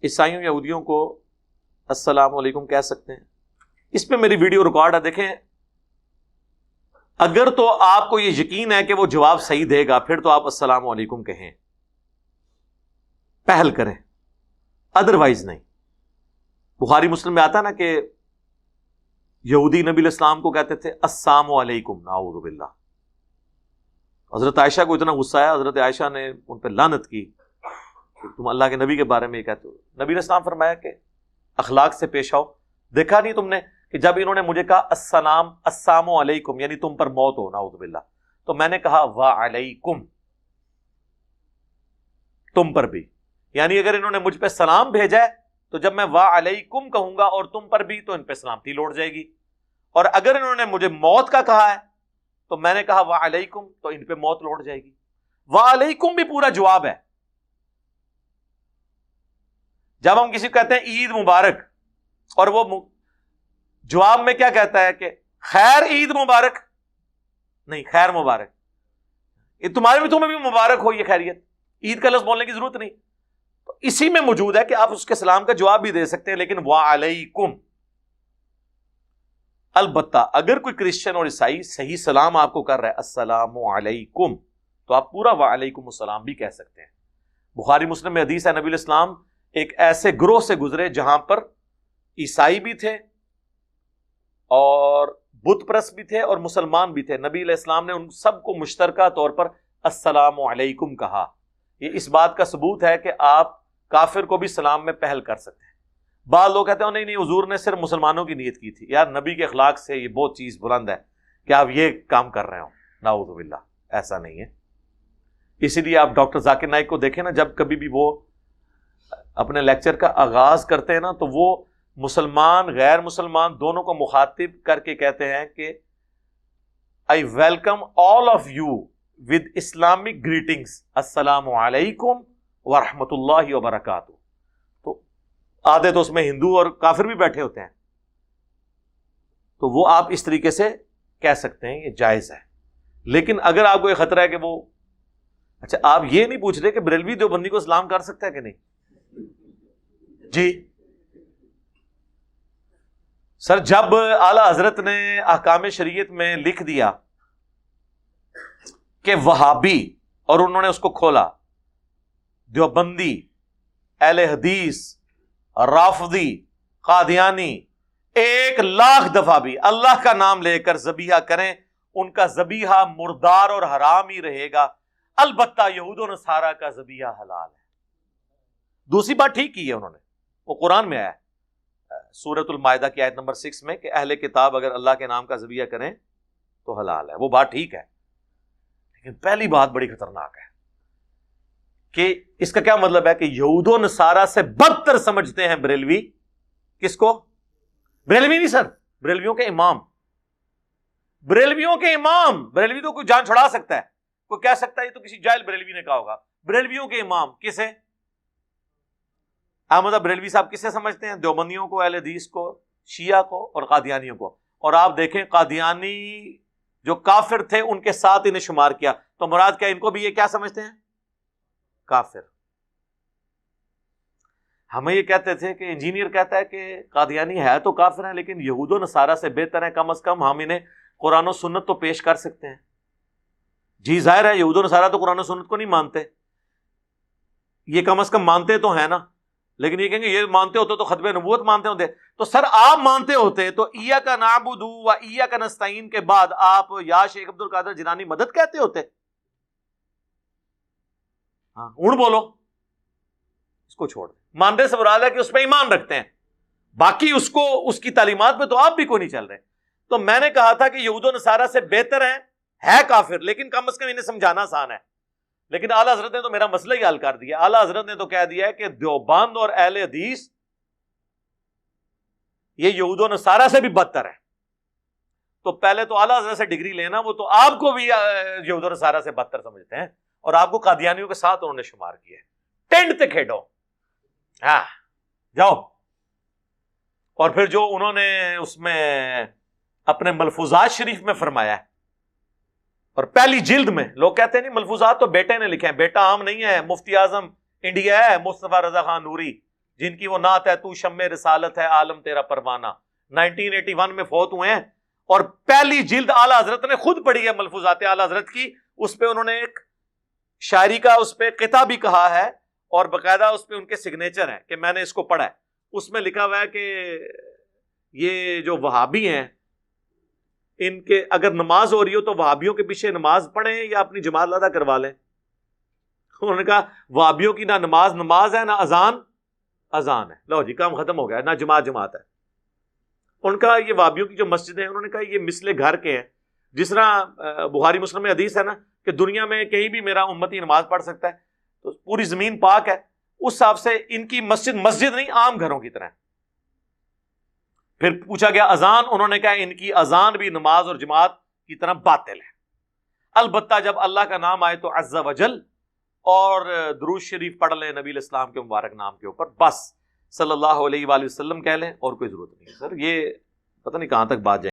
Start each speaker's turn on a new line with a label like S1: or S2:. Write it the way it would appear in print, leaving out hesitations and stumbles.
S1: عیسائیوں یہودیوں کو السلام علیکم کہہ سکتے ہیں؟ اس پہ میری ویڈیو ریکارڈ ہے، دیکھیں. اگر تو آپ کو یہ یقین ہے کہ وہ جواب صحیح دے گا پھر تو آپ السلام علیکم کہیں، پہل کریں، ادروائز نہیں. بخاری مسلم میں آتا ہے نا کہ یہودی نبی علیہ السلام کو کہتے تھے السلام علیکم، نعوذ باللہ. حضرت عائشہ کو اتنا غصہ آیا، حضرت عائشہ نے ان پہ لعنت کی کہ تم اللہ کے نبی کے بارے میں یہ کہتے ہو. نبی علیہ السلام فرمایا کہ اخلاق سے پیش آؤ. دیکھا نہیں تم نے کہ جب انہوں نے مجھے کہا السلام علیکم یعنی تم پر موت ہو، نعوذ باللہ، تو میں نے کہا وعلیکم، تم پر بھی. یعنی اگر انہوں نے مجھ پہ سلام بھیجا ہے تو جب میں وعلیکم کہوں گا اور تم پر بھی تو ان پہ سلامتی لوٹ جائے گی. اور اگر انہوں نے مجھے موت کا کہا ہے تو میں نے کہا وعلیکم تو ان پہ موت لوٹ جائے گی. وعلیکم بھی پورا جواب ہے. جب ہم کسی کو کہتے ہیں عید مبارک اور وہ جواب میں کیا کہتا ہے کہ خیر عید مبارک، نہیں خیر مبارک، یہ تمہیں بھی مبارک ہو یہ خیریت، عید کا لفظ بولنے کی ضرورت نہیں. تو اسی میں موجود ہے کہ آپ اس کے سلام کا جواب بھی دے سکتے ہیں، لیکن وعلیکم. البتہ اگر کوئی کرسچن اور عیسائی صحیح سلام آپ کو کر رہا ہے السلام علیکم تو آپ پورا وعلیکم السلام بھی کہہ سکتے ہیں. بخاری مسلم میں حدیث ہے، نبی علیہ السلام ایک ایسے گروہ سے گزرے جہاں پر عیسائی بھی تھے اور بت پرست بھی تھے اور مسلمان بھی تھے. نبی علیہ السلام نے ان سب کو مشترکہ طور پر السلام علیکم کہا. یہ اس بات کا ثبوت ہے کہ آپ کافر کو بھی سلام میں پہل کر سکتے ہیں. بعض لوگ کہتے ہیں نہیں حضور نے صرف مسلمانوں کی نیت کی تھی. یار نبی کے اخلاق سے یہ بہت چیز بلند ہے کہ آپ یہ کام کر رہے ہو، نعوذ باللہ، ایسا نہیں ہے. اسی لیے آپ ڈاکٹر ذاکر نائک کو دیکھیں نا، جب کبھی بھی وہ اپنے لیکچر کا آغاز کرتے ہیں نا تو وہ مسلمان غیر مسلمان دونوں کو مخاطب کر کے کہتے ہیں کہ I welcome all of you with Islamic greetings, السلام علیکم ورحمۃ اللہ وبرکاتہ. تو آدھے تو اس میں ہندو اور کافر بھی بیٹھے ہوتے ہیں، تو وہ آپ اس طریقے سے کہہ سکتے ہیں، یہ جائز ہے. لیکن اگر آپ کو یہ خطرہ ہے کہ وہ اچھا آپ یہ نہیں پوچھ رہے کہ بریلوی دیوبندی کو سلام کر سکتا ہے کہ نہیں؟ جی سر، جب اعلی حضرت نے احکام شریعت میں لکھ دیا کہ وہابی، اور انہوں نے اس کو کھولا، دیوبندی، اہل حدیث، رافضی، قادیانی، 1,00,000 دفعہ بھی اللہ کا نام لے کر ذبیحہ کریں، ان کا ذبیحہ مردار اور حرام ہی رہے گا. البتہ یہود و نصارہ کا ذبیحہ حلال ہے. دوسری بات ٹھیک کی ہے انہوں نے، وہ قرآن میں آیا سورۃ المائدہ کی آیت نمبر 6 میں کہ اہل کتاب اگر اللہ کے نام کا ذبیحہ کریں تو حلال ہے. وہ بات ٹھیک ہے، لیکن پہلی بات بڑی خطرناک ہے کہ اس کا کیا مطلب ہے کہ یہود و نصارہ سے بدتر سمجھتے ہیں بریلوی کس کو؟ بریلوی نہیں سر، بریلویوں کے امام. بریلویوں کے امام، بریلوی تو کوئی جان چھڑا سکتا ہے، کوئی کہہ سکتا ہے یہ تو کسی جاہل بریلوی نے کہا ہوگا. بریلویوں کے امام کسے؟ احمد بریلوی صاحب کسے سمجھتے ہیں؟ دیوبندیوں کو، اہل حدیث کو، شیعہ کو اور قادیانیوں کو. اور آپ دیکھیں قادیانی جو کافر تھے ان کے ساتھ انہیں شمار کیا، تو مراد کیا ان کو بھی یہ کیا سمجھتے ہیں؟ کافر. ہمیں یہ کہتے تھے کہ انجینئر کہتا ہے کہ قادیانی ہے تو کافر ہیں لیکن یہود و نصارہ سے بہتر ہیں، کم از کم ہم انہیں قرآن و سنت تو پیش کر سکتے ہیں. جی ظاہر ہے یہود و نصارہ تو قرآن و سنت کو نہیں مانتے، یہ کم از کم مانتے تو ہیں نا، لیکن یہ کہیں گے یہ مانتے ہوتے تو ختم نبوت مانتے ہوتے. تو سر آپ مانتے ہوتے تو ایاک نعبد و ایاک نستعین کے بعد آپ یا شیخ عبد القادر جیلانی مدد کہتے ہوتے؟ ہاں اون بولو، اس کو چھوڑ دیں. مانتے سے مراد ہے کہ اس پہ ایمان رکھتے ہیں، باقی اس کو اس کی تعلیمات پہ تو آپ بھی کوئی نہیں چل رہے. تو میں نے کہا تھا کہ یہود و نصارہ سے بہتر ہیں، ہے کافر لیکن کم از کم انہیں سمجھانا آسان ہے. لیکن اعلیٰ حضرت نے تو میرا مسئلہ ہی حل کر دیا. اعلیٰ حضرت نے تو کہہ دیا ہے کہ دیوبند اور اہل حدیث یہ یہود و نصارہ سے بھی بدتر ہے. تو پہلے تو اعلیٰ حضرت سے ڈگری لینا، وہ تو آپ کو بھی یہود و نصارہ سے بدتر سمجھتے ہیں اور آپ کو قادیانیوں کے ساتھ انہوں نے شمار کیا ہے. ٹینٹ تے کھیڈو، ہاں جاؤ. اور پھر جو انہوں نے اس میں اپنے ملفوظات شریف میں فرمایا ہے، اور پہلی جلد میں لوگ کہتے ہیں نہیں ملفوظات تو بیٹے نے لکھے ہیں. بیٹا عام نہیں ہے، مفتی اعظم انڈیا ہے مصطفیٰ رضا خان نوری جن کی وہ نعت ہے تو شمع رسالت ہے عالم تیرا پروانہ، 1981 میں فوت ہوئے ہیں، اور پہلی جلد اعلیٰ حضرت نے خود پڑھی ہے ملفوظات اعلیٰ حضرت کی، اس پہ انہوں نے ایک شاعری کا اس پہ قطعہ بھی کہا ہے، اور باقاعدہ اس پہ ان کے سگنیچر ہیں کہ میں نے اس کو پڑھا ہے. اس میں لکھا ہوا ہے کہ یہ جو وہابی ہیں ان کے اگر نماز ہو رہی ہو تو وہابیوں کے پیچھے نماز پڑھیں یا اپنی جماعت ادا کروا لیں. انہوں نے کہا وہابیوں کی نہ نماز ہے، نہ اذان ہے، لو جی کام ختم ہو گیا، نہ جماعت ہے. ان کا یہ وہابیوں کی جو مسجد ہے، انہوں نے کہا یہ مثل گھر کے ہیں، جس طرح بخاری مسلم میں حدیث ہے نا کہ دنیا میں کہیں بھی میرا امتی نماز پڑھ سکتا ہے، تو پوری زمین پاک ہے، اس حساب سے ان کی مسجد نہیں، عام گھروں کی طرح. پھر پوچھا گیا اذان، انہوں نے کہا ان کی اذان بھی نماز اور جماعت کی طرح باطل ہے. البتہ جب اللہ کا نام آئے تو عز وجل اور درود شریف پڑھ لیں نبی الاسلام کے مبارک نام کے اوپر، بس صلی اللہ علیہ وآلہ وسلم کہہ لیں، اور کوئی ضرورت نہیں. سر یہ پتہ نہیں کہاں تک بات جائے.